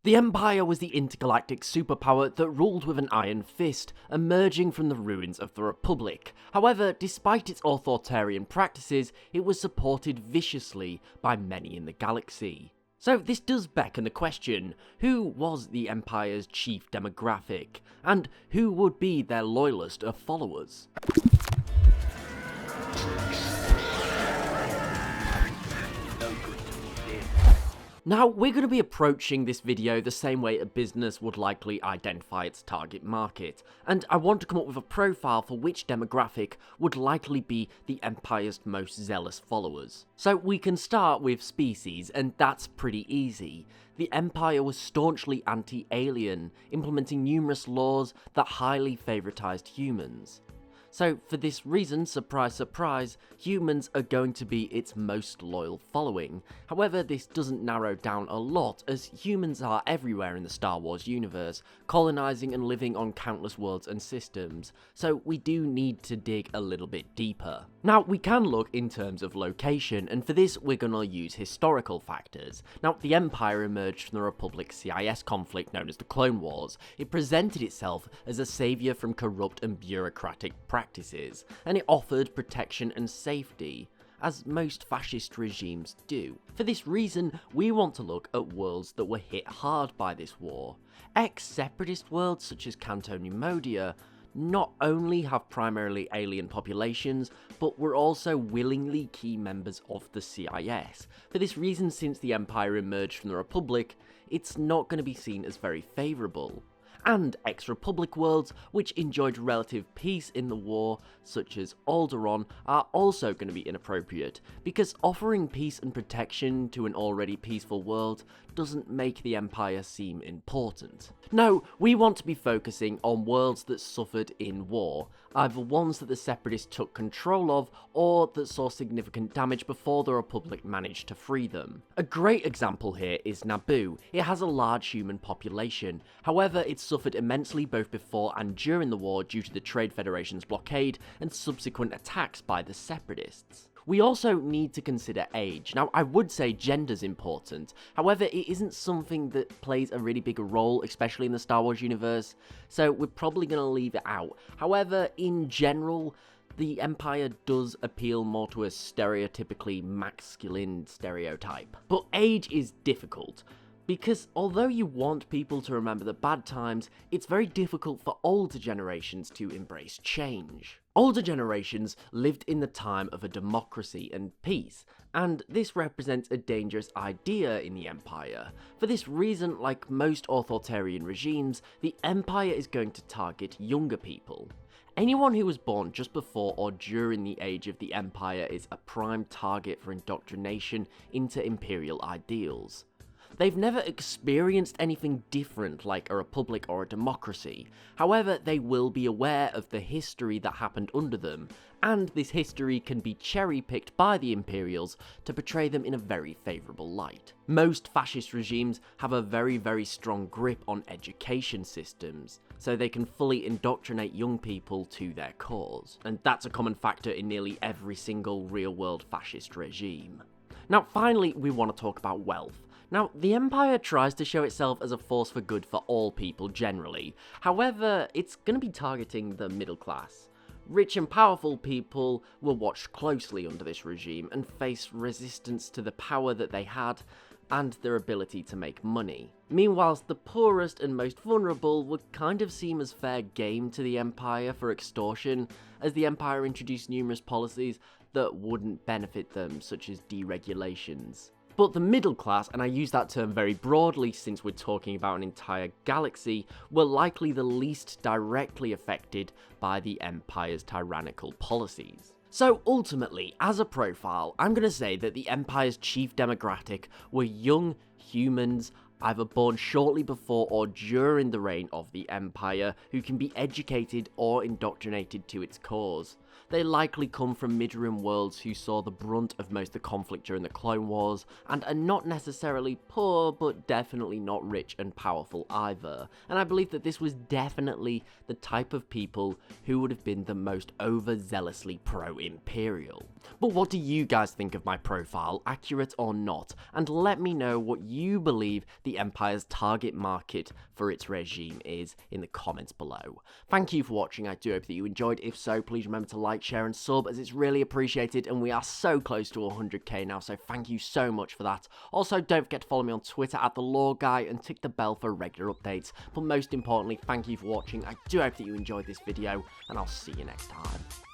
The Empire was the intergalactic superpower that ruled with an iron fist, emerging from the ruins of the Republic. However, despite its authoritarian practices, it was supported viciously by many in the galaxy. So this does beckon the question, who was the Empire's chief demographic, and who would be their loyalist of followers? Now, we're going to be approaching this video the same way a business would likely identify its target market, and I want to come up with a profile for which demographic would likely be the Empire's most zealous followers. So we can start with species, and that's pretty easy. The Empire was staunchly anti-alien, implementing numerous laws that highly favoritized humans. So for this reason, surprise surprise, humans are going to be its most loyal following. However, this doesn't narrow down a lot, as humans are everywhere in the Star Wars universe, colonizing and living on countless worlds and systems, so we do need to dig a little bit deeper. Now, we can look in terms of location, and for this we're going to use historical factors. Now, the Empire emerged from the Republic's CIS conflict known as the Clone Wars. It presented itself as a saviour from corrupt and bureaucratic practices, and it offered protection and safety, as most fascist regimes do. For this reason, we want to look at worlds that were hit hard by this war. Ex-separatist worlds such as Canto Numodia not only have primarily alien populations, but were also willingly key members of the CIS. For this reason, since the Empire emerged from the Republic, it's not going to be seen as very favourable. And ex-Republic worlds, which enjoyed relative peace in the war, such as Alderaan, are also going to be inappropriate, because offering peace and protection to an already peaceful world doesn't make the Empire seem important. No, we want to be focusing on worlds that suffered in war, either ones that the Separatists took control of, or that saw significant damage before the Republic managed to free them. A great example here is Naboo. It has a large human population, however it suffered immensely both before and during the war due to the Trade Federation's blockade and subsequent attacks by the Separatists. We also need to consider age. Now, I would say gender's important, however it isn't something that plays a really big role, especially in the Star Wars universe, so we're probably going to leave it out. However, in general, the Empire does appeal more to a stereotypically masculine stereotype. But age is difficult, because although you want people to remember the bad times, it's very difficult for older generations to embrace change. Older generations lived in the time of a democracy and peace, and this represents a dangerous idea in the Empire. For this reason, like most authoritarian regimes, the Empire is going to target younger people. Anyone who was born just before or during the age of the Empire is a prime target for indoctrination into Imperial ideals. They've never experienced anything different like a republic or a democracy, however they will be aware of the history that happened under them, and this history can be cherry-picked by the Imperials to portray them in a very favourable light. Most fascist regimes have a very strong grip on education systems, so they can fully indoctrinate young people to their cause, and that's a common factor in nearly every single real-world fascist regime. Now finally, we want to talk about wealth. Now, the Empire tries to show itself as a force for good for all people generally, however, it's going to be targeting the middle class. Rich and powerful people were watched closely under this regime and faced resistance to the power that they had and their ability to make money. Meanwhile, the poorest and most vulnerable would kind of seem as fair game to the Empire for extortion, as the Empire introduced numerous policies that wouldn't benefit them, such as deregulations. But the middle class, and I use that term very broadly since we're talking about an entire galaxy, were likely the least directly affected by the Empire's tyrannical policies. So ultimately, as a profile, I'm going to say that the Empire's chief demographic were young humans, either born shortly before or during the reign of the Empire, who can be educated or indoctrinated to its cause. They likely come from mid-rim worlds who saw the brunt of most of the conflict during the Clone Wars, and are not necessarily poor, but definitely not rich and powerful either. And I believe that this was definitely the type of people who would have been the most overzealously pro-Imperial. But what do you guys think of my profile, accurate or not? And let me know what you believe the Empire's target market for its regime is in the comments below. Thank you for watching, I do hope that you enjoyed. If so, please remember to like, share and sub, as it's really appreciated, and we are so close to 100k now, so thank you so much for that. Also, don't forget to follow me on Twitter at the Lore Guy and tick the bell for regular updates. But most importantly, thank you for watching. I do hope that you enjoyed this video, and I'll see you next time.